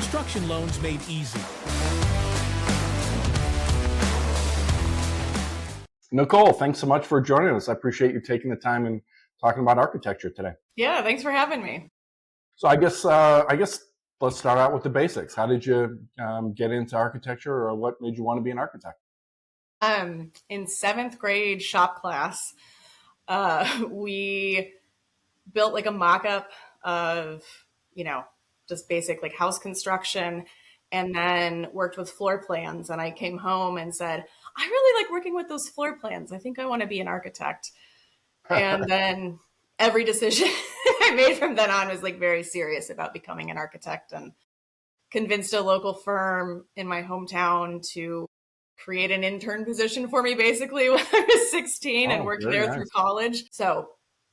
Construction loans made easy. Nicole, thanks so much for joining us. I appreciate you taking the time and talking about architecture today. Yeah, thanks for having me. So I guess let's start out with the basics. How did you get into architecture, or what made you want to be an architect? In seventh grade shop class, we built like a mock-up of, just basic like house construction, and then worked with floor plans. And I came home and said, I really like working with those floor plans. I think I want to be an architect. And then every decision I made from then on was like very serious about becoming an architect, and convinced a local firm in my hometown to create an intern position for me basically when I was 16 and worked there through college. So,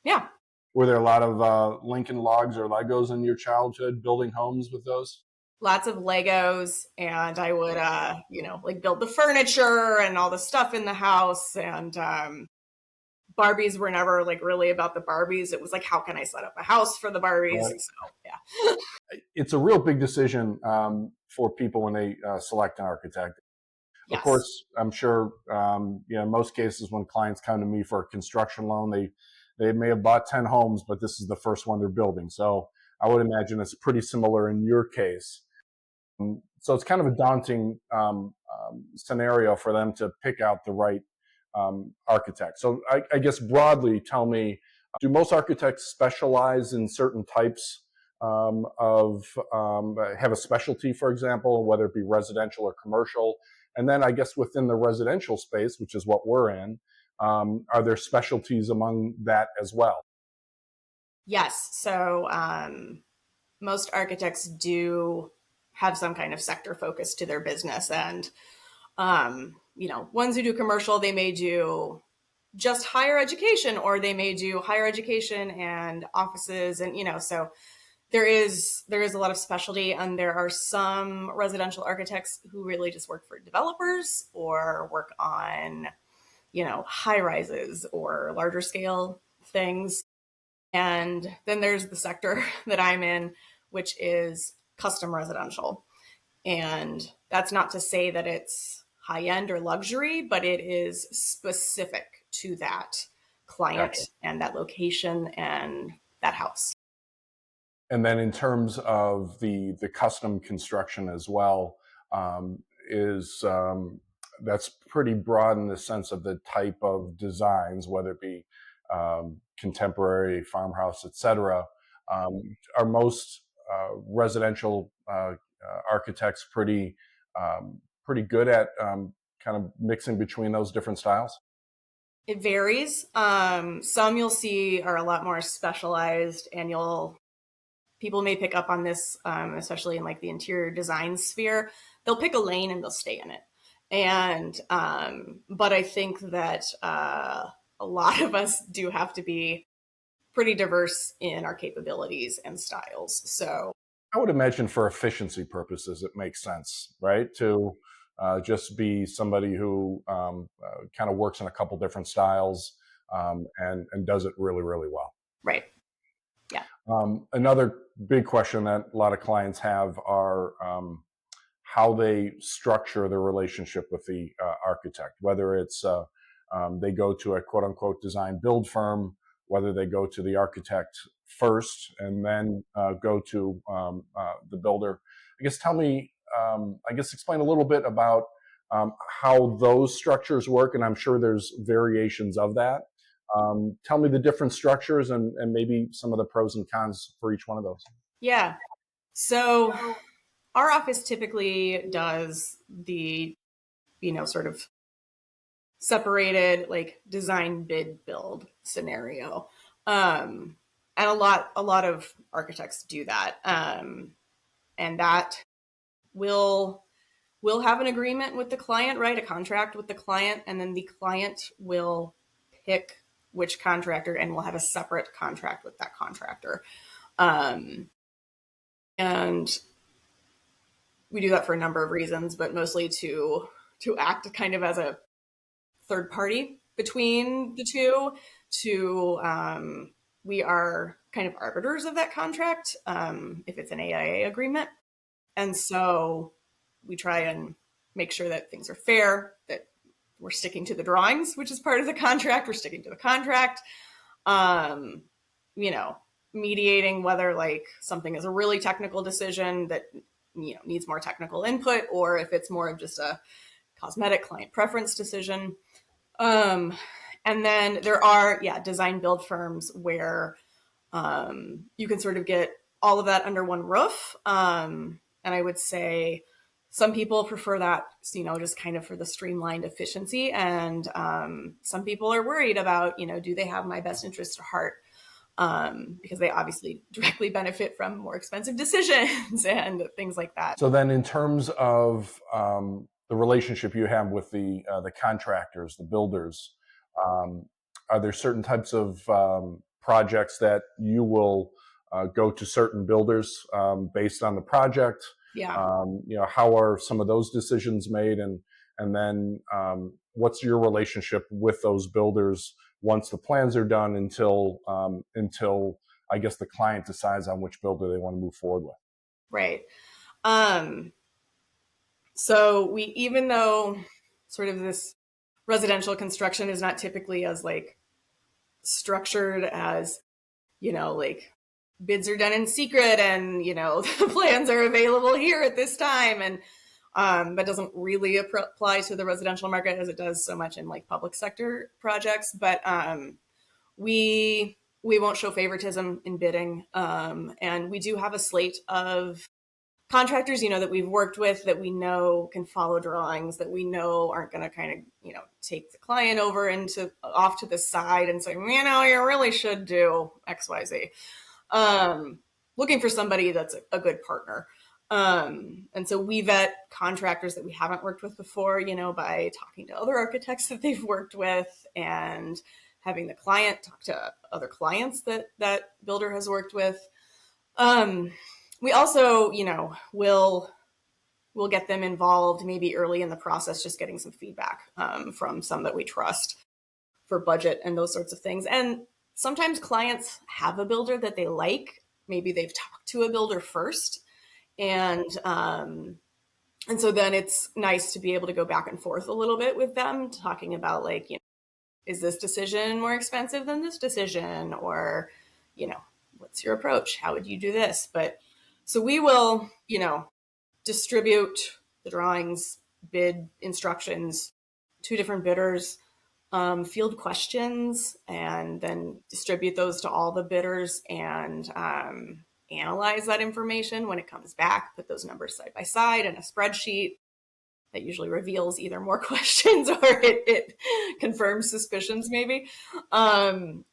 yeah. Were there a lot of Lincoln Logs or Legos in your childhood, building homes with those? Lots of Legos, and I would, like build the furniture and all the stuff in the house. And Barbies were never like really about the Barbies. It was like, how can I set up a house for the Barbies? Right. So, yeah. It's a real big decision for people when they select an architect. Yes. Of course, I'm sure, in most cases when clients come to me for a construction loan, they may have bought 10 homes, but this is the first one they're building. So I would imagine it's pretty similar in your case. So it's kind of a daunting scenario for them to pick out the right architect. So I guess broadly, tell me, do most architects specialize in certain types have a specialty, for example, whether it be residential or commercial? And then I guess within the residential space, which is what we're in, are there specialties among that as well? Yes. So most architects do have some kind of sector focus to their business. And, ones who do commercial, they may do just higher education, or they may do higher education and offices. And, so there is a lot of specialty, and there are some residential architects who really just work for developers or work on, high rises or larger scale things. And then there's the sector that I'm in, which is custom residential. And that's not to say that it's high end or luxury, but it is specific to that client and that location and that house. And then in terms of the custom construction as well, that's pretty broad in the sense of the type of designs, whether it be contemporary, farmhouse, etc. Are most residential architects pretty good at kind of mixing between those different styles? It varies. Some you'll see are a lot more specialized, and people may pick up on this, especially in like the interior design sphere. They'll pick a lane and they'll stay in it. And, but I think that a lot of us do have to be pretty diverse in our capabilities and styles. So I would imagine for efficiency purposes, it makes sense, right? To just be somebody who kind of works in a couple different styles and does it really, really well. Right. Yeah. Another big question that a lot of clients have are how they structure their relationship with the architect, whether it's they go to a quote unquote design build firm, whether they go to the architect first and then go to the builder. I guess explain a little bit about how those structures work, and I'm sure there's variations of that. Tell me the different structures and maybe some of the pros and cons for each one of those. Yeah. So our office typically does the, sort of separated like design bid build scenario. And a lot of architects do that. And that will have an agreement with the client, right? A contract with the client, and then the client will pick which contractor, and we'll have a separate contract with that contractor. And we do that for a number of reasons, but mostly to act kind of as a third party between the two. We are kind of arbiters of that contract if it's an AIA agreement. And so we try and make sure that things are fair, that we're sticking to the drawings, which is part of the contract. We're sticking to the contract. You know, mediating whether like something is a really technical decision that, you know, needs more technical input, or if it's more of just a cosmetic client preference decision. And then there are, design build firms where you can sort of get all of that under one roof. And I would say some people prefer that, you know, just kind of for the streamlined efficiency. And some people are worried about, you know, do they have my best interest at heart? Because they obviously directly benefit from more expensive decisions and things like that. So then in terms of the relationship you have with the contractors, the builders, are there certain types of projects that you will go to certain builders based on the project? Yeah. You know, how are some of those decisions made, and then what's your relationship with those builders once the plans are done until I guess the client decides on which builder they want to move forward with? Right. So we, even though sort of this residential construction is not typically as like structured as, you know, like bids are done in secret and, you know, the plans are available here at this time. And that doesn't really apply to the residential market as it does so much in like public sector projects. But we won't show favoritism in bidding. And we do have a slate of contractors, you know, that we've worked with that we know can follow drawings, that we know aren't going to kind of, you know, take the client over into off to the side and say, you know, you really should do XYZ. Looking for somebody that's a good partner. And so we vet contractors that we haven't worked with before, you know, by talking to other architects that they've worked with and having the client talk to other clients that that builder has worked with. We also, you know, will get them involved maybe early in the process, just getting some feedback from some that we trust for budget and those sorts of things. And sometimes clients have a builder that they like. Maybe they've talked to a builder first, and so then it's nice to be able to go back and forth a little bit with them, talking about like, you know, is this decision more expensive than this decision, or, you know, what's your approach? How would you do this? But so we will, you know, distribute the drawings, bid instructions to different bidders, field questions, and then distribute those to all the bidders and analyze that information when it comes back, put those numbers side by side in a spreadsheet that usually reveals either more questions or it confirms suspicions maybe. And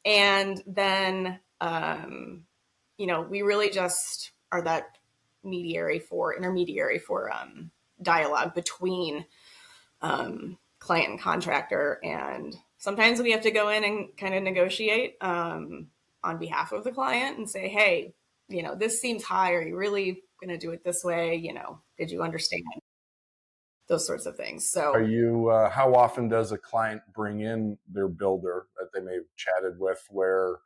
then, you know, we really just are that intermediary for dialogue between client and contractor. And sometimes we have to go in and kind of negotiate on behalf of the client and say, hey, you know, this seems high. Are you really going to do it this way? You know, did you understand? Those sorts of things. So are you, how often does a client bring in their builder that they may have chatted with, where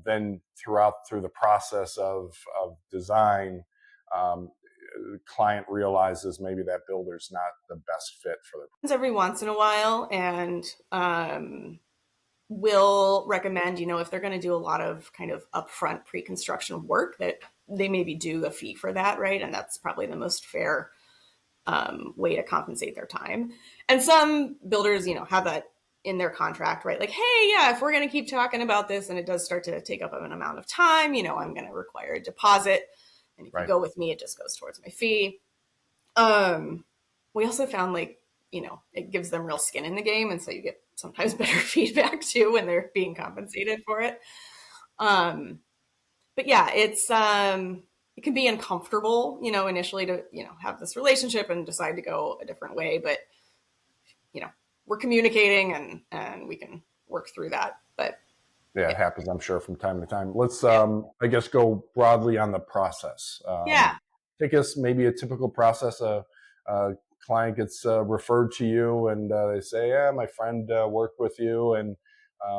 then through the process of design, client realizes maybe that builder's not the best fit for their. Every once in a while, and we'll recommend, you know, if they're going to do a lot of kind of upfront pre-construction work, that they maybe do a fee for that, right? And that's probably the most fair way to compensate their time. And some builders, you know, have that in their contract, right? Like, hey, yeah, if we're going to keep talking about this and it does start to take up an amount of time, you know, I'm going to require a deposit. And if you go with me, it just goes towards my fee. We also found, like, you know, it gives them real skin in the game. And so you get sometimes better feedback too when they're being compensated for it. But yeah, it's, it can be uncomfortable, you know, initially to, you know, have this relationship and decide to go a different way. But, you know, we're communicating and we can work through that. But yeah, it happens, I'm sure, from time to time. Let's, I guess, go broadly on the process. Take us maybe a typical process. A client gets referred to you and they say, yeah, my friend worked with you and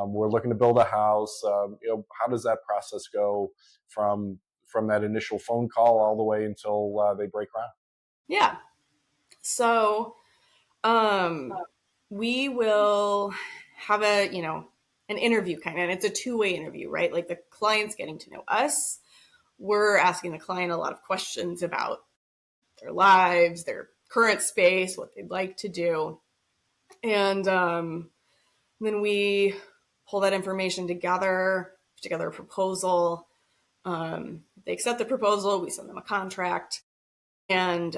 we're looking to build a house. You know, how does that process go from from that initial phone call all the way until they break ground? Yeah. So we will have an interview kind of, and it's a two-way interview, right? Like the client's getting to know us. We're asking the client a lot of questions about their lives, their current space, what they'd like to do. And then we pull that information together, put together a proposal. If they accept the proposal, we send them a contract. And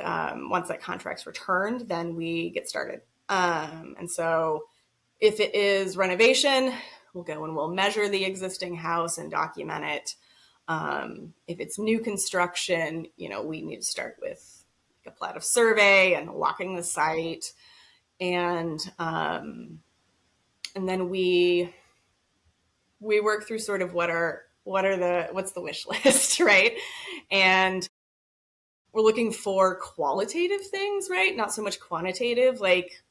once that contract's returned, then we get started. And so if it is renovation, we'll go and we'll measure the existing house and document it. If it's new construction, we need to start with a plat of survey and walking the site. And then we work through sort of what's the wish list, right? And we're looking for qualitative things, right? Not so much quantitative. Like,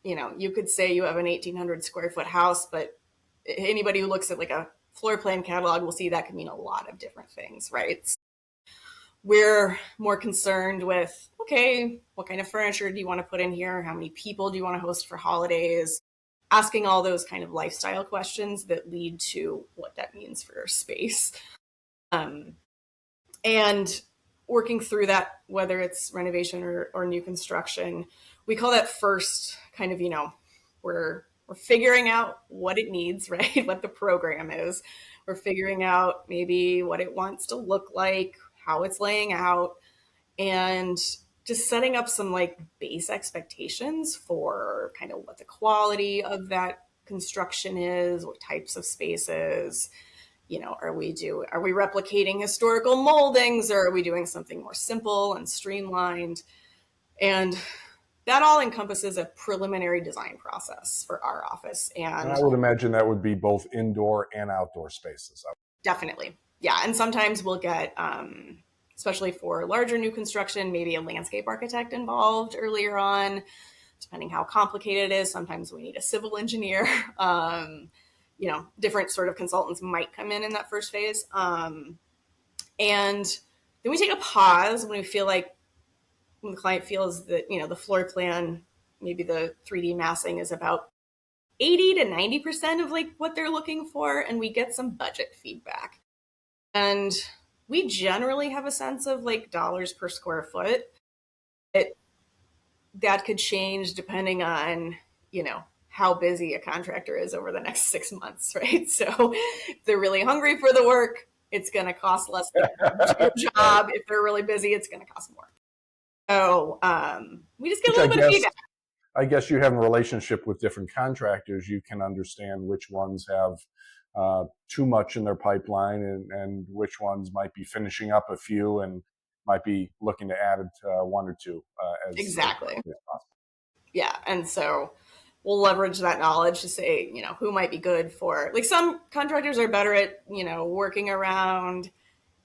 you could say you have an 1,800 square foot house, but anybody who looks at like a floor plan catalog will see that can mean a lot of different things, right? We're more concerned with, okay, what kind of furniture do you want to put in here? How many people do you want to host for holidays? Asking all those kind of lifestyle questions that lead to what that means for your space. And working through that, whether it's renovation or new construction, we call that first kind of, we're figuring out what it needs, right? What the program is. We're figuring out maybe what it wants to look like, how it's laying out, and just setting up some like base expectations for kind of what the quality of that construction is, what types of spaces. Are we replicating historical moldings, or are we doing something more simple and streamlined? And that all encompasses a preliminary design process for our office. And I would imagine that would be both indoor and outdoor spaces. Definitely. Yeah. And sometimes we'll get, especially for larger new construction, maybe a landscape architect involved earlier on, depending how complicated it is. Sometimes we need a civil engineer. Different sort of consultants might come in that first phase. And then we take a pause when the client feels that, the floor plan, maybe the 3D massing is about 80 to 90% of like what they're looking for. And we get some budget feedback. And we generally have a sense of like dollars per square foot. That could change depending on, how busy a contractor is over the next 6 months, right? So if they're really hungry for the work, it's going to cost less than your job. If they're really busy, it's going to cost more. So we just get a little bit of feedback. I guess you have a relationship with different contractors. You can understand which ones have too much in their pipeline and which ones might be finishing up a few and might be looking to add one or two exactly. As possible. Yeah. And so we'll leverage that knowledge to say, who might be good for, like, some contractors are better at, working around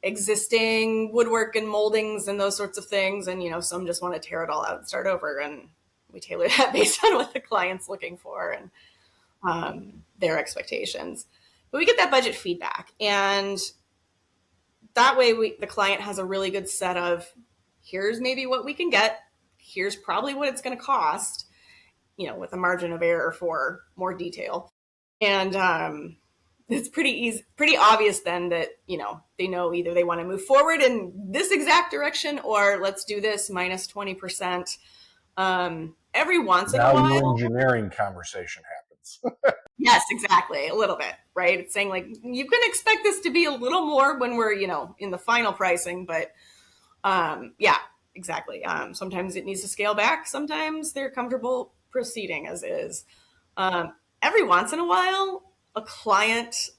existing woodwork and moldings and those sorts of things. And, some just want to tear it all out and start over. And we tailor that based on what the client's looking for and their expectations. But we get that budget feedback. And that way the client has a really good set of, here's maybe what we can get. Here's probably what it's going to cost, with a margin of error for more detail. And it's pretty obvious then that, they know either they want to move forward in this exact direction or let's do this minus 20%. Every once in a while. Value engineering conversation happens. Yes, exactly. A little bit, right? It's saying like, you can expect this to be a little more when we're, in the final pricing, but yeah, exactly. Sometimes it needs to scale back. Sometimes they're comfortable proceeding as is. Every once in a while, a client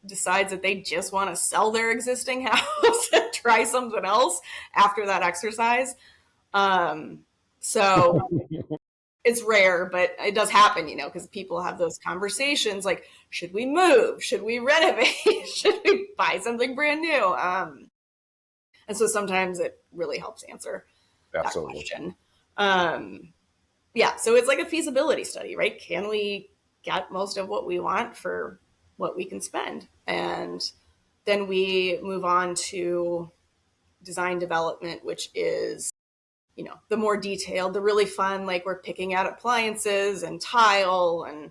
decides that they just want to sell their existing house and try something else after that exercise. So it's rare, but it does happen, because people have those conversations like, should we move? Should we renovate? Should we buy something brand new? And so sometimes it really helps answer Absolutely. that question. Yeah, so it's like a feasibility study, right? Can we get most of what we want for what we can spend? And Then we move on to design development, which is, the more detailed, the really fun, like we're picking out appliances and tile and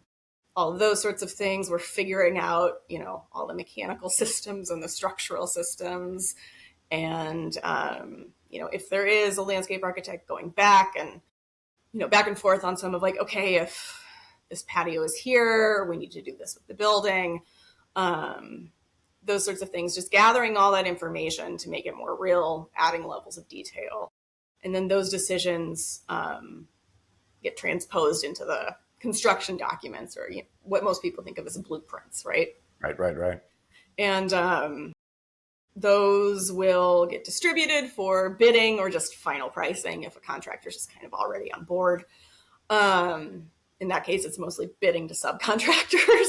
all of those sorts of things. We're figuring out, all the mechanical systems and the structural systems. And, if there is a landscape architect going back and, back and forth on some of like, okay, if this patio is here, we need to do this with the building. Those sorts of things, just gathering all that information to make it more real, adding levels of detail. And then those decisions get transposed into the construction documents, or what most people think of as blueprints, right? Right. And those will get distributed for bidding or just final pricing if a contractor's just kind of already on board. In that case, it's mostly bidding to subcontractors.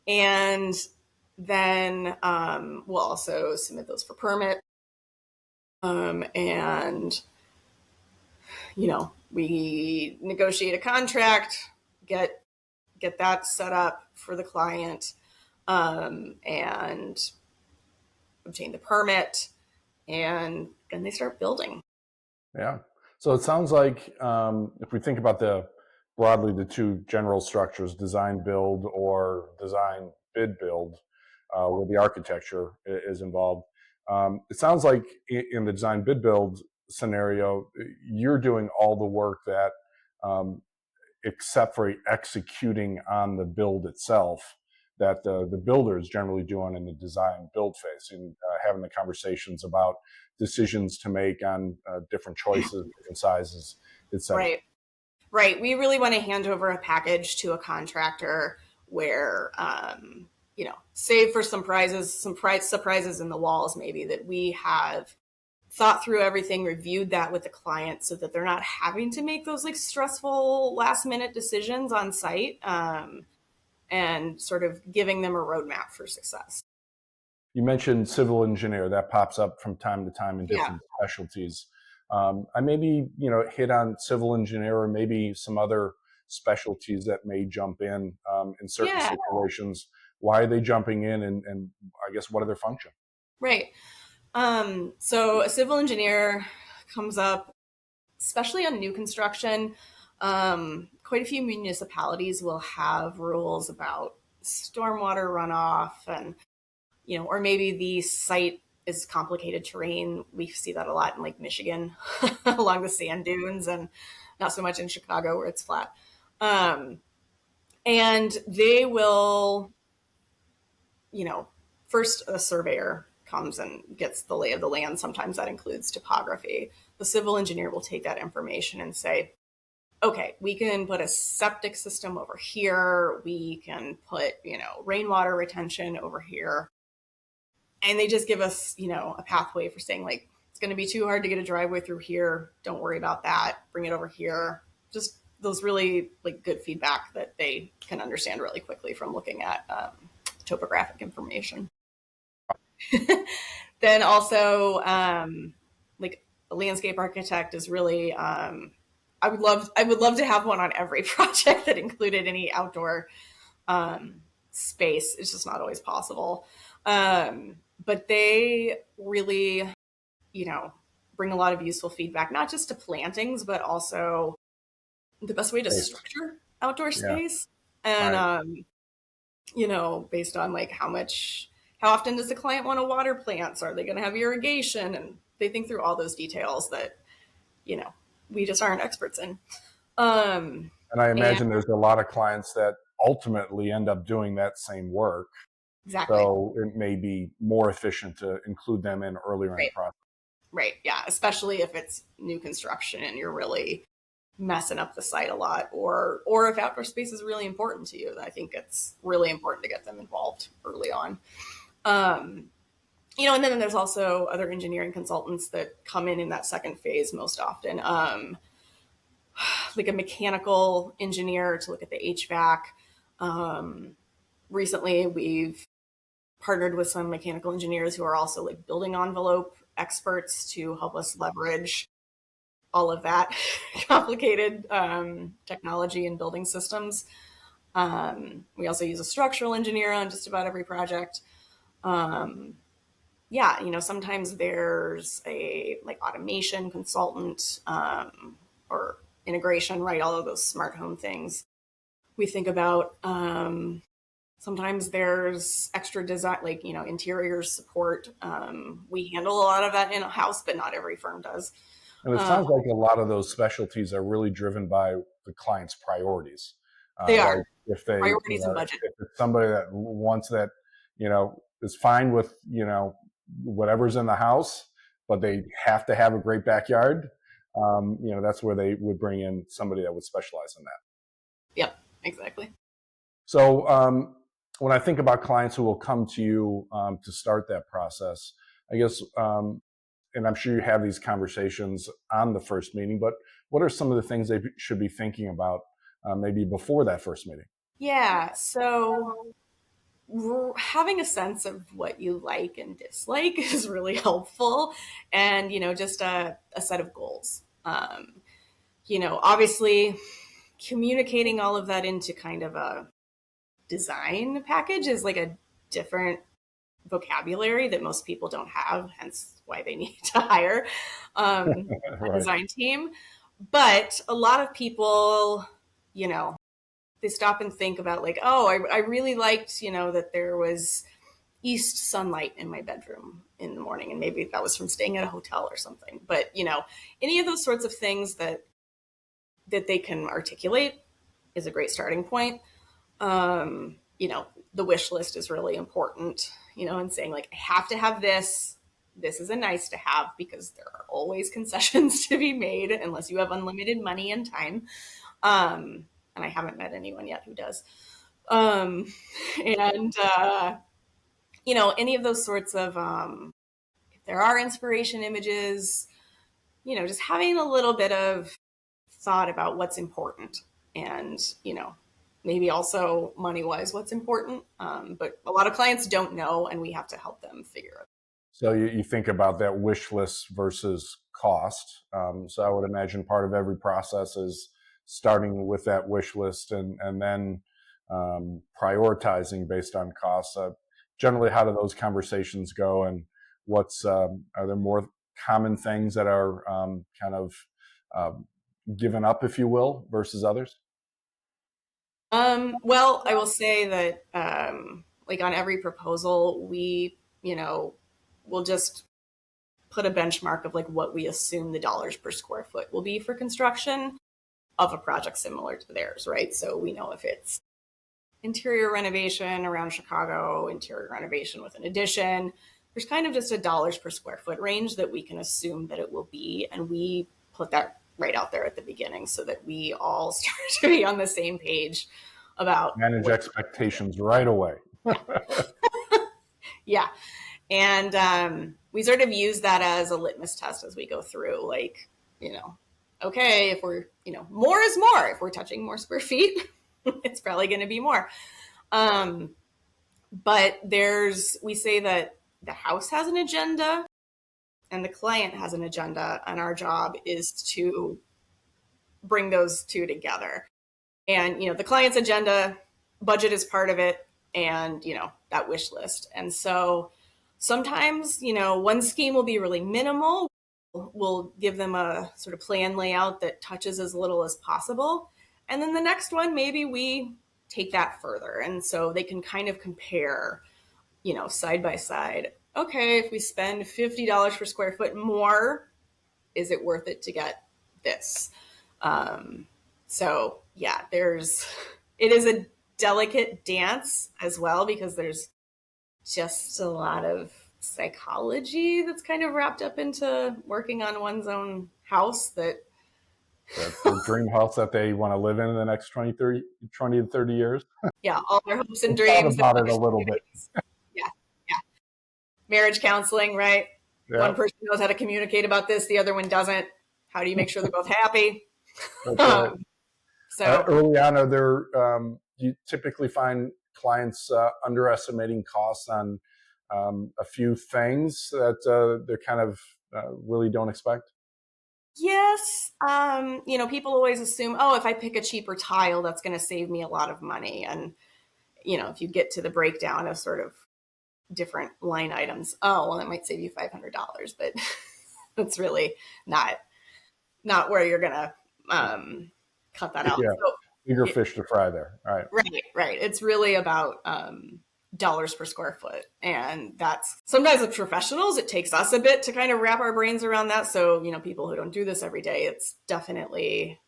And then we'll also submit those for permit. And, we negotiate a contract, get that set up for the client, and obtain the permit, and then they start building. Yeah. So it sounds like if we think about broadly the two general structures, design build or design bid build, where the architecture is involved, it sounds like in the design bid build scenario, you're doing all the work that, except for executing on the build itself, that the builders generally do on in the design build phase, and having the conversations about decisions to make on different choices, different sizes, etc. Right. We really want to hand over a package to a contractor where, save for some surprises in the walls, maybe, that we have thought through everything, reviewed that with the client so that they're not having to make those like stressful last minute decisions on site, and sort of giving them a roadmap for success. You mentioned civil engineer. That pops up from time to time in different specialties. I maybe, hit on civil engineer, or maybe some other specialties that may jump in certain situations. Why are they jumping in, and I guess what are their function? Right. So a civil engineer comes up, especially on new construction. Quite a few municipalities will have rules about stormwater runoff, and, or maybe the site is complicated terrain. We see that a lot in Lake Michigan along the sand dunes, and not so much in Chicago where it's flat. And they will, first a surveyor comes and gets the lay of the land. Sometimes that includes topography. The civil engineer will take that information and say, okay, we can put a septic system over here. We can put, rainwater retention over here. And they just give us, a pathway for saying, like, it's going to be too hard to get a driveway through here. Don't worry about that. Bring it over here. Just those really like good feedback that they can understand really quickly from looking at topographic information. Then also, like a landscape architect is really, I would love to have one on every project that included any outdoor space. It's just not always possible. But they really, bring a lot of useful feedback, not just to plantings, but also the best way to structure outdoor space. And, based on like how often does the client want to water plants? Are they going to have irrigation? And they think through all those details that, we just aren't experts in. And I imagine there's a lot of clients that ultimately end up doing that same work. Exactly. So it may be more efficient to include them in earlier in the process. Right. Yeah. Especially if it's new construction and you're really messing up the site a lot, or if outdoor space is really important to you. I think it's really important to get them involved early on. And then there's also other engineering consultants that come in that second phase most often. Like a mechanical engineer to look at the HVAC. Recently, we've partnered with some mechanical engineers who are also like building envelope experts to help us leverage all of that complicated technology and building systems. We also use a structural engineer on just about every project. Um, yeah, sometimes there's a like automation consultant, or integration, right? All of those smart home things we think about. Sometimes there's extra design, like, interior support. We handle a lot of that in house, but not every firm does. And it Um, sounds like a lot of those specialties are really driven by the client's priorities. they Like are if they, priorities and budget. if it's somebody that wants that, is fine with, whatever's in the house, but they have to have a great backyard. That's where they would bring in somebody that would specialize in that. Yep, exactly. So when I think about clients who will come to you to start that process, I guess, and I'm sure you have these conversations on the first meeting, but what are some of the things they should be thinking about maybe before that first meeting? Yeah, so having a sense of what you like and dislike is really helpful, and just a set of goals. Obviously communicating all of that into kind of a design package is like a different vocabulary that most people don't have, hence why they need to hire a Right. design team. But a lot of people, you know, they stop and think about like, oh, I really liked, that there was east sunlight in my bedroom in the morning. And maybe that was from staying at a hotel or something. But, any of those sorts of things that they can articulate is a great starting point. The wish list is really important, and saying like, I have to have this. This is a nice to have because there are always concessions to be made unless you have unlimited money and time. And I haven't met anyone yet who does. Um, and, any of those sorts of, if there are inspiration images, just having a little bit of thought about what's important and, maybe also money wise, what's important. But a lot of clients don't know, and we have to help them figure it. So you think about that wish list versus cost. So I would imagine part of every process is starting with that wish list and then prioritizing based on costs. Generally, how do those conversations go, and what's are there more common things that are kind of given up, if you will, versus others? Well, I will say that, like on every proposal, we, will just put a benchmark of like what we assume the dollars per square foot will be for construction of a project similar to theirs, right? So we know if it's interior renovation around Chicago, interior renovation with an addition, there's kind of just a dollars per square foot range that we can assume that it will be. And we put that right out there at the beginning so that we all start to be on the same page about Manage what. expectations right away. Yeah. Yeah. And we sort of use that as a litmus test as we go through, like, okay, if we're, more is more. If we're touching more square feet, it's probably going to be more. But we say that the house has an agenda and the client has an agenda, and our job is to bring those two together. And, the client's agenda, budget is part of it, and, that wish list. And so sometimes, one scheme will be really minimal. We'll give them a sort of plan layout that touches as little as possible. And then the next one, maybe we take that further. And so they can kind of compare, side by side. Okay, if we spend $50 per square foot more, is it worth it to get this? So yeah, it is a delicate dance as well because there's just a lot of psychology that's kind of wrapped up into working on one's own house that The dream house that they want to live in the next 20 to 30 years. yeah, all their hopes and We thought dreams. about it a little bit. Yeah, yeah. Marriage counseling, right? Yeah, One person knows how to communicate about this, the other one doesn't. How do you make sure they're both happy? that's right. So Early on, do you typically find clients underestimating costs on a few things that they kind of really don't expect? yes, people always assume, oh, if I pick a cheaper tile, that's going to save me a lot of money. And if you get to the breakdown of sort of different line items. Oh, well, that might save you $500, but that's really not where you're gonna cut that out. Yeah, So bigger fish to fry there. All right. right. It's really about dollars per square foot, and that's sometimes with professionals. It takes us a bit to kind of wrap our brains around that. So people who don't do this every day, it's definitely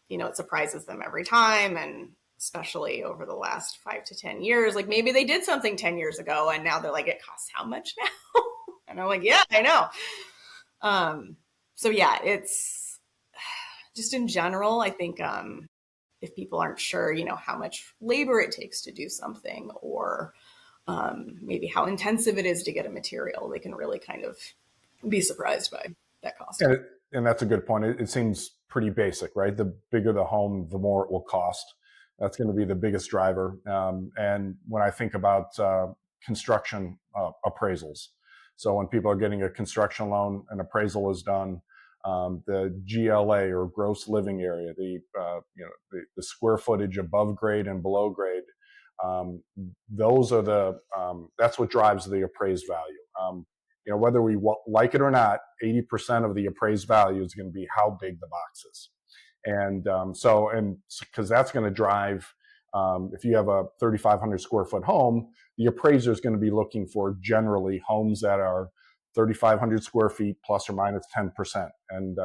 it surprises them every time, and especially over the last 5 to 10 years. Like maybe they did something 10 years ago, and now they're like, it costs how much now? And I'm like, yeah, I know. So yeah, it's just in general, I think if people aren't sure, how much labor it takes to do something, or maybe how intensive it is to get a material, they can really kind of be surprised by that cost. And that's a good point. It seems pretty basic, right? The bigger the home, the more it will cost. That's going to be the biggest driver. And when I think about construction appraisals, so when people are getting a construction loan, an appraisal is done. The GLA, or gross living area, the square footage above grade and below grade, those are that's what drives the appraised value. Whether we like it or not, 80% of the appraised value is going to be how big the box is. And because that's going to drive, if you have a 3,500 square foot home, the appraiser is going to be looking for generally homes that are 3,500 square feet plus or minus 10%. And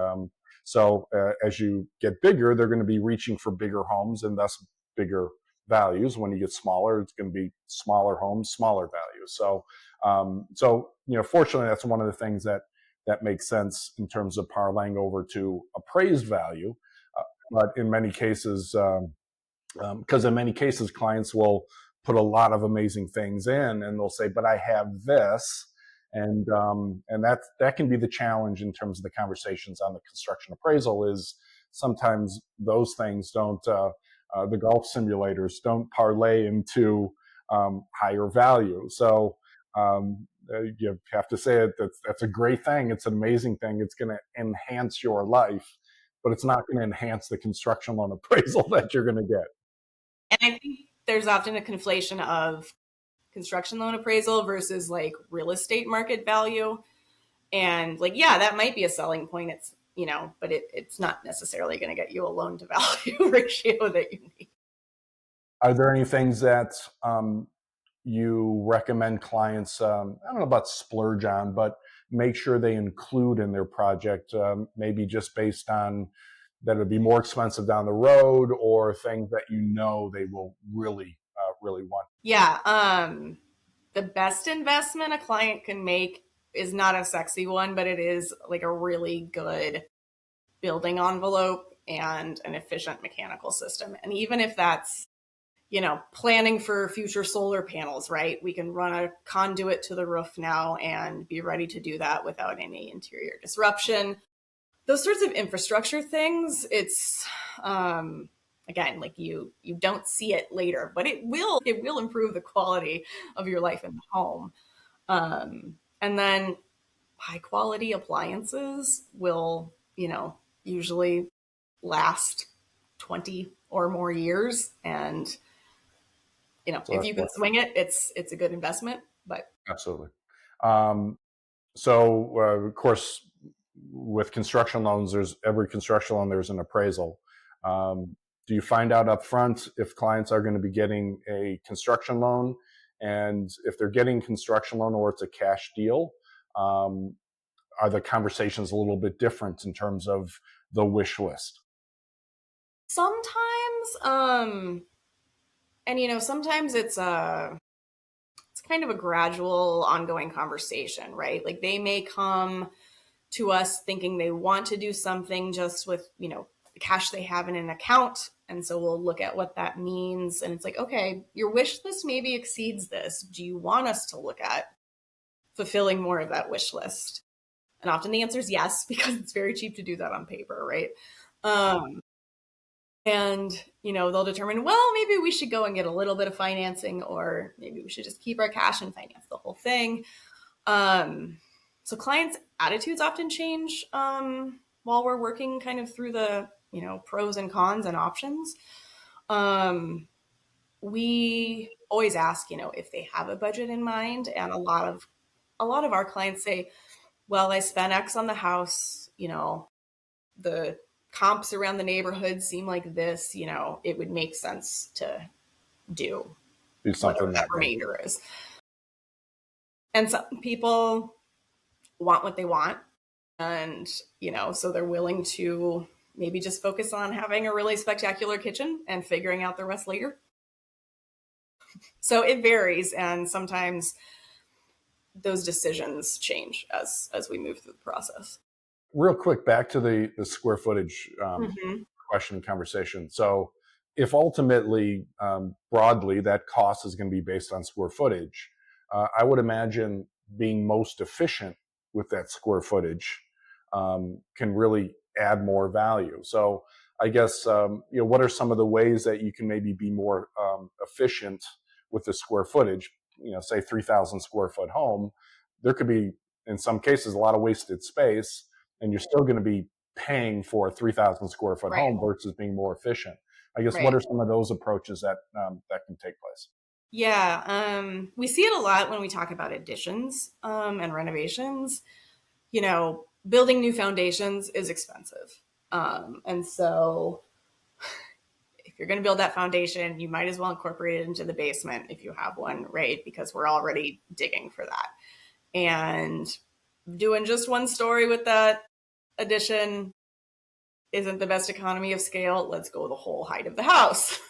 as you get bigger, they're going to be reaching for bigger homes and thus bigger values. When you get smaller, it's going to be smaller homes, smaller values. So fortunately, that's one of the things that makes sense in terms of parlaying over to appraised value. But in many cases, because in many cases, clients will put a lot of amazing things in, and they'll say, "But I have this," and that can be the challenge in terms of the conversations on the construction appraisal. Is sometimes those things don't. The golf simulators don't parlay into higher value. So you have to say it. That's a great thing. It's an amazing thing. It's going to enhance your life, but it's not going to enhance the construction loan appraisal that you're going to get. And I think there's often a conflation of construction loan appraisal versus like real estate market value. And like, yeah, that might be a selling point. It's, but it's not necessarily going to get you a loan to value ratio that you need. Are there any things that you recommend clients, I don't know about splurge on, but make sure they include in their project, maybe just based on that it'd be more expensive down the road, or things that they will really want? Yeah. The best investment a client can make is not a sexy one, but it is like a really good building envelope and an efficient mechanical system. And even if that's, planning for future solar panels, right? We can run a conduit to the roof now and be ready to do that without any interior disruption. Those sorts of infrastructure things, it's, again, like you don't see it later, but it will improve the quality of your life in the home. And then high quality appliances will, usually last 20 or more years. And, So if you can swing it, it's a good investment, but. Absolutely. Of course, with construction loans, every construction loan, there's an appraisal. Do you find out up front if clients are going to be getting a construction loan? And if they're getting construction loan or it's a cash deal, are the conversations a little bit different in terms of the wish list? Sometimes, and sometimes it's kind of a gradual, ongoing conversation, right? Like they may come to us thinking they want to do something just with, the cash they have in an account. And so we'll look at what that means. And it's like, okay, your wish list maybe exceeds this. Do you want us to look at fulfilling more of that wish list? And often the answer is yes, because it's very cheap to do that on paper, right? And, they'll determine, well, maybe we should go and get a little bit of financing, or maybe we should just keep our cash and finance the whole thing. So clients' attitudes often change while we're working kind of through the, pros and cons and options. we always ask, if they have a budget in mind. And a lot of our clients say, well, I spent X on the house, the comps around the neighborhood seem like this, it would make sense to do Do whatever something that that way. remainder is. And some people want what they want. And, so they're willing to maybe just focus on having a really spectacular kitchen and figuring out the rest later. So it varies. And sometimes those decisions change as we move through the process. Real quick, back to the square footage Mm-hmm. question and conversation. So if ultimately, broadly, that cost is going to be based on square footage, I would imagine being most efficient with that square footage can really add more value. So I guess, what are some of the ways that you can maybe be more efficient with the square footage? Say 3,000 square foot home, there could be, in some cases, a lot of wasted space, and you're still going to be paying for a 3,000 square foot Right. home versus being more efficient. I guess, what Right. are some of those approaches that can take place? Yeah. We see it a lot when we talk about additions and renovations. Building new foundations is expensive. And so if you're going to build that foundation, you might as well incorporate it into the basement if you have one, right? Because we're already digging for that. And doing just one story with that addition isn't the best economy of scale. Let's go the whole height of the house.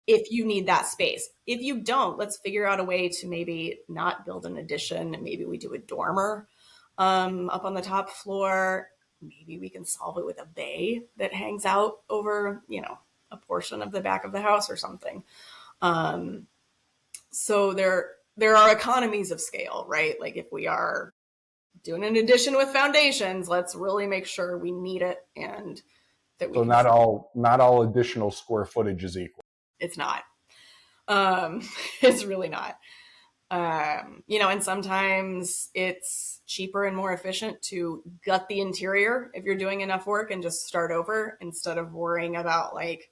If you need that space. If you don't, let's figure out a way to maybe not build an addition. Maybe we do a dormer up on the top floor. Maybe we can solve it with a bay that hangs out over, a portion of the back of the house or something. So there are economies of scale, right? Like if we are doing an addition with foundations, let's really make sure we need it and that we So can. not all additional square footage is equal. It's not. Um, it's really not. And sometimes it's cheaper and more efficient to gut the interior if you're doing enough work and just start over instead of worrying about like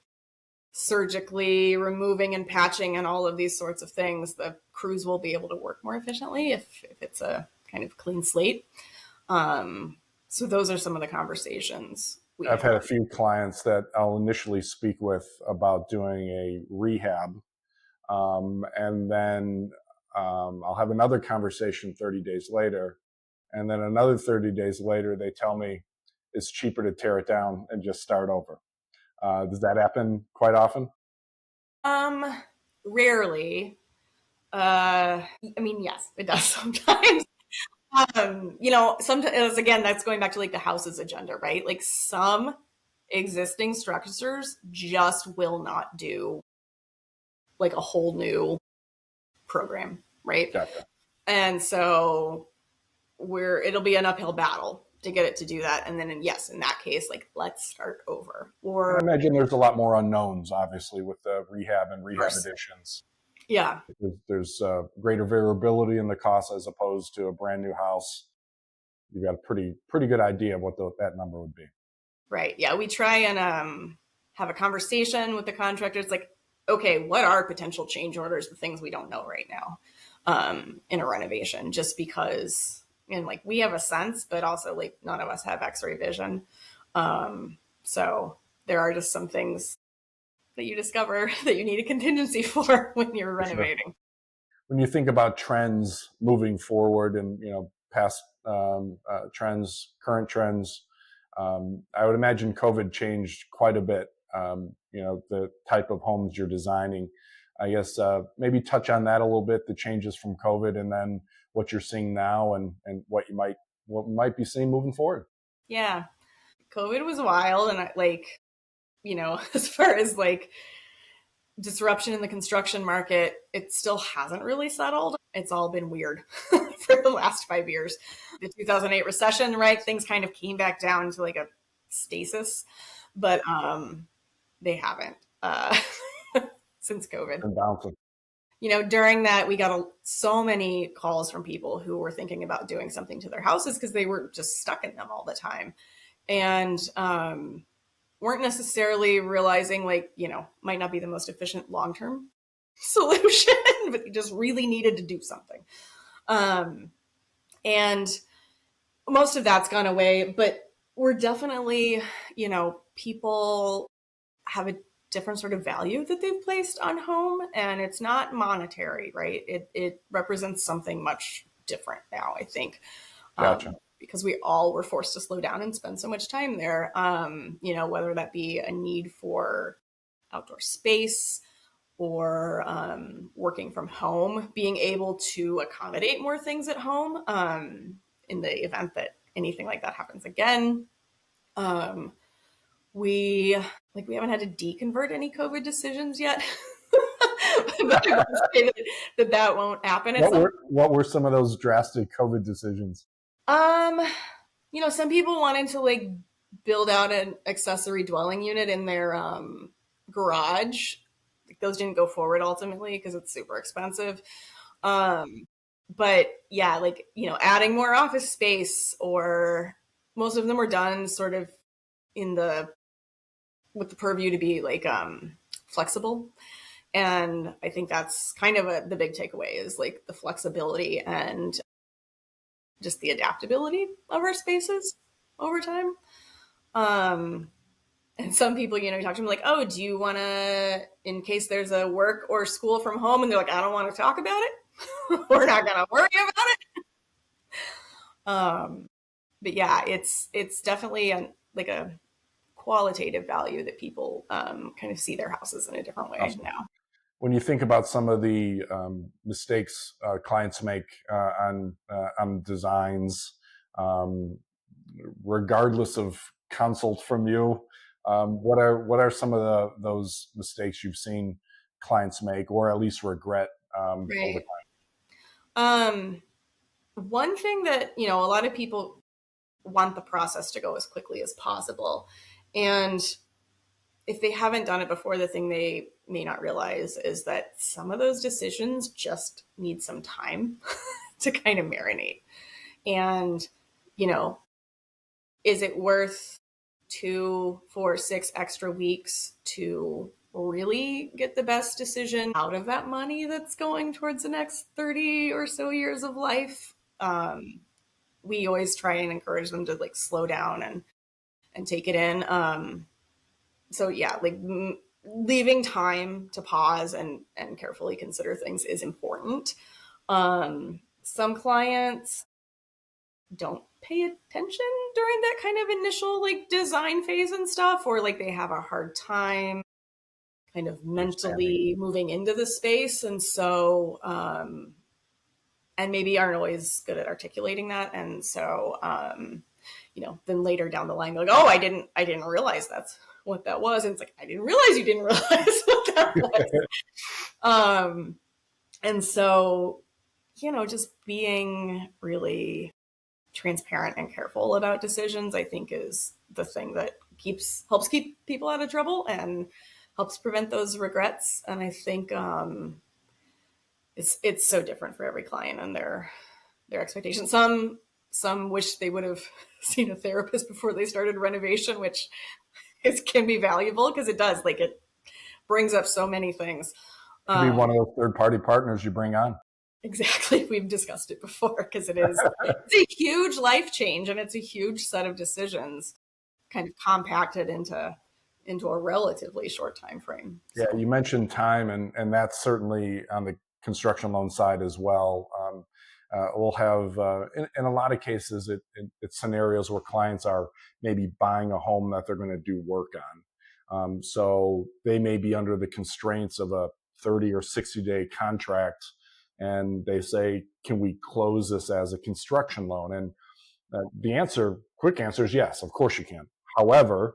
surgically removing and patching and all of these sorts of things. The crews will be able to work more efficiently if it's a kind of clean slate. So those are some of the conversations we I've have. had a few clients that I'll initially speak with about doing a rehab, and then I'll have another conversation 30 days later, and then another 30 days later, they tell me it's cheaper to tear it down and just start over. Does that happen quite often? Um, Rarely. I mean, yes, it does sometimes. Sometimes again, that's going back to like the house's agenda, right? Like some existing structures just will not do like a whole new program, right? Gotcha. And so it'll be an uphill battle to get it to do that. And then yes, in that case, like let's start over. And I Or imagine there's a lot more unknowns, obviously, with the rehab and of rehab course, additions. yeah, There's greater variability in the cost as opposed to a brand new house. You've got a pretty good idea of what that number would be. right. Yeah, we try and have a conversation with the contractors like, okay, what are potential change orders, the things we don't know right now in a renovation, just because, and like we have a sense, but also like none of us have x-ray vision. So there are just some things that you discover that you need a contingency for when you're For sure. renovating. When you think about trends moving forward and past trends, current trends, I would imagine COVID changed quite a bit. The type of homes you're designing. I guess maybe touch on that a little bit, the changes from COVID, and then what you're seeing now, and what might be seeing moving forward. Yeah, COVID was wild, and as far as like disruption in the construction market, it still hasn't really settled. It's all been weird for the last 5 years. The 2008 recession, right? Things kind of came back down to like a stasis, but they haven't since COVID. And bouncing. During that, we got so many calls from people who were thinking about doing something to their houses because they were just stuck in them all the time. And weren't necessarily realizing, like, might not be the most efficient long-term solution, but they just really needed to do something. And most of that's gone away, but we're definitely, people have a different sort of value that they've placed on home, and it's not monetary, right? It represents something much different now, I think. Gotcha. Because we all were forced to slow down and spend so much time there. Whether that be a need for outdoor space or working from home, being able to accommodate more things at home in the event that anything like that happens again. We haven't had to deconvert any COVID decisions yet. But I will say that won't happen. What were some of those drastic COVID decisions? Some people wanted to like build out an accessory dwelling unit in their garage. Like, those didn't go forward ultimately because it's super expensive. But yeah, like, adding more office space, or most of them were done sort of with the purview to be like flexible. And I think that's kind of the big takeaway, is like the flexibility and just the adaptability of our spaces over time. And some people, you talk to them like, oh, do you want to, in case there's a work or school from home, and they're like, I don't want to talk about it. We're not going to worry about it. But yeah, it's definitely a qualitative value that people kind of see their houses in a different way Awesome. now. When you think about some of the mistakes clients make on designs, regardless of consult from you, what are some of those mistakes you've seen clients make, or at least regret over time? One thing that a lot of people want the process to go as quickly as possible, and if they haven't done it before, the thing they may not realize is that some of those decisions just need some time to kind of marinate. And, is it worth 2, 4, 6 extra weeks to really get the best decision out of that money that's going towards the next 30 or so years of life? We always try and encourage them to like slow down and take it in. So yeah, like leaving time to pause and carefully consider things is important. Some clients don't pay attention during that kind of initial like design phase and stuff, or like they have a hard time kind of mentally moving into the space. And so, and maybe aren't always good at articulating that. And so, then later down the line, they're like, oh, I didn't realize that's what that was. And it's like, I didn't realize you didn't realize what that was. And so, just being really transparent and careful about decisions, I think, is the thing that helps keep people out of trouble and helps prevent those regrets. And I think it's so different for every client and their expectations. Some wish they would have seen a therapist before they started renovation, which can be valuable because it does, like, it brings up so many things. To be one of those third-party partners you bring on. Exactly. We've discussed it before because it's a huge life change, and it's a huge set of decisions kind of compacted into a relatively short time frame. So. Yeah, you mentioned time, and that's certainly on the construction loan side as well. We'll have, in a lot of cases, it's scenarios where clients are maybe buying a home that they're going to do work on. So they may be under the constraints of a 30 or 60-day contract, and they say, can we close this as a construction loan? And the quick answer is yes, of course you can. However,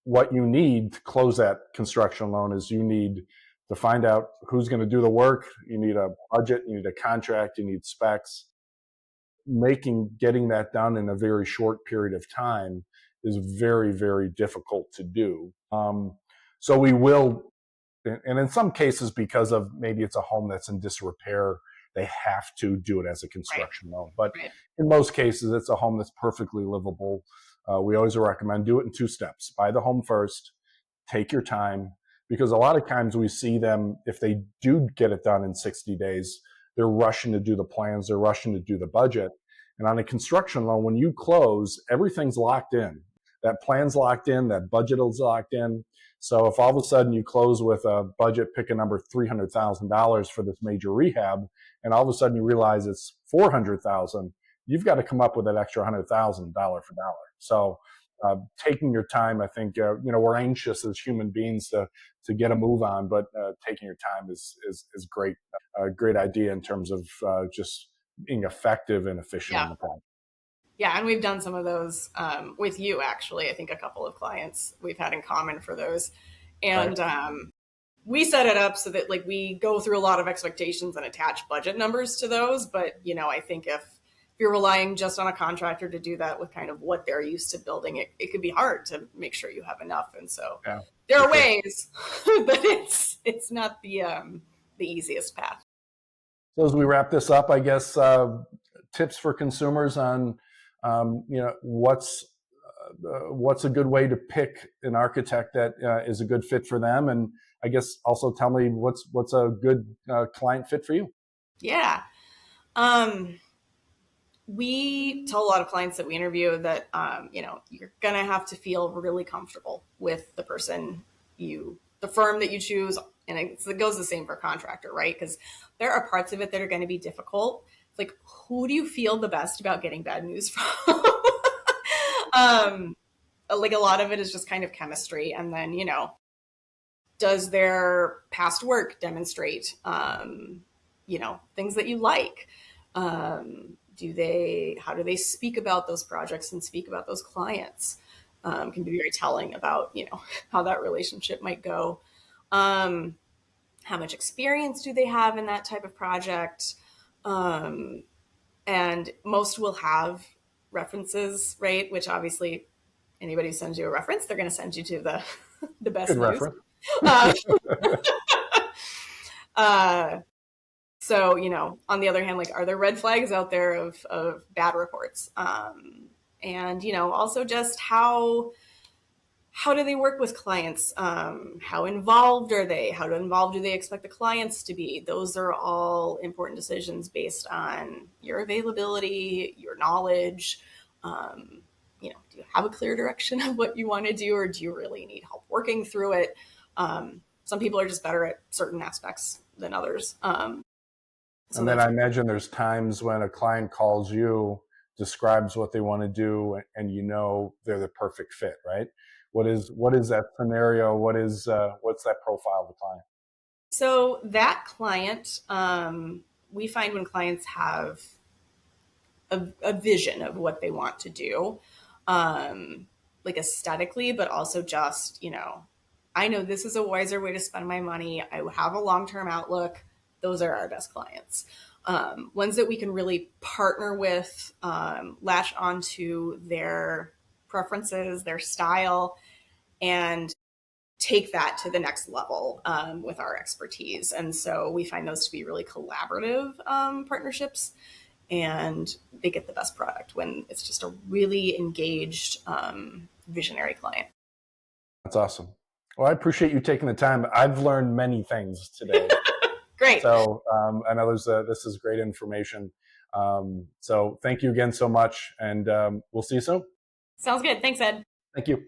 what you need to close that construction loan is you need to find out who's going to do the work. You need a budget, you need a contract, you need specs. Getting that done in a very short period of time is very, very difficult to do. So we will, and in some cases, because of maybe it's a home that's in disrepair, they have to do it as a construction loan. But in most cases, it's a home that's perfectly livable. we always recommend do it in 2 steps. Buy the home first, take your time, because a lot of times we see them, if they do get it done in 60 days, they're rushing to do the plans, they're rushing to do the budget. And on a construction loan, when you close, everything's locked in. That plan's locked in, that budget is locked in. So if all of a sudden you close with a budget, pick a number, $300,000 for this major rehab, and all of a sudden you realize it's $400,000, you've got to come up with that extra $100,000 dollar for dollar. So taking your time, I think, we're anxious as human beings to get a move on, but taking your time is great. A great idea in terms of just being effective and efficient in Yeah. the project. Yeah, and we've done some of those with you, actually. I think a couple of clients we've had in common for those. And Right. We set it up so that like we go through a lot of expectations and attach budget numbers to those. But, I think if you're relying just on a contractor to do that with kind of what they're used to building, it could be hard to make sure you have enough. And so Yeah, there for are sure. ways, but it's not the easiest path. So as we wrap this up, I guess tips for consumers on what's a good way to pick an architect that is a good fit for them, and I guess also tell me what's a good client fit for you. Yeah. Um, we tell a lot of clients that we interview that you're gonna have to feel really comfortable with the the firm that you choose, and it goes the same for contractor, right? Because there are parts of it that are going to be difficult. Like, who do you feel the best about getting bad news from? um, like a lot of it is just kind of chemistry, and then does their past work demonstrate things that you like? How do they speak about those projects and speak about those clients? Can be very telling about how that relationship might go. How much experience do they have in that type of project? And most will have references, right? Which obviously anybody who sends you a reference, they're going to send you to the the best Good news. reference. Uh, uh, so, on the other hand, like, are there red flags out there of bad reports? And, also just how do they work with clients? How involved are they? How involved do they expect the clients to be? Those are all important decisions based on your availability, your knowledge. Do you have a clear direction of what you want to do, or do you really need help working through it? Some people are just better at certain aspects than others. And then I imagine there's times when a client calls you, describes what they want to do, and they're the perfect fit, right? What is that scenario? What's that profile of the client? So that client, we find when clients have a vision of what they want to do, like aesthetically, but also just, I know this is a wiser way to spend my money. I have a long-term outlook. Those are our best clients. Ones that we can really partner with, latch onto their preferences, their style, and take that to the next level with our expertise. And so we find those to be really collaborative partnerships, and they get the best product when it's just a really engaged, visionary client. That's awesome. Well, I appreciate you taking the time. I've learned many things today. Great. So I know this is great information. So thank you again so much, and we'll see you soon. Sounds good. Thanks, Ed. Thank you.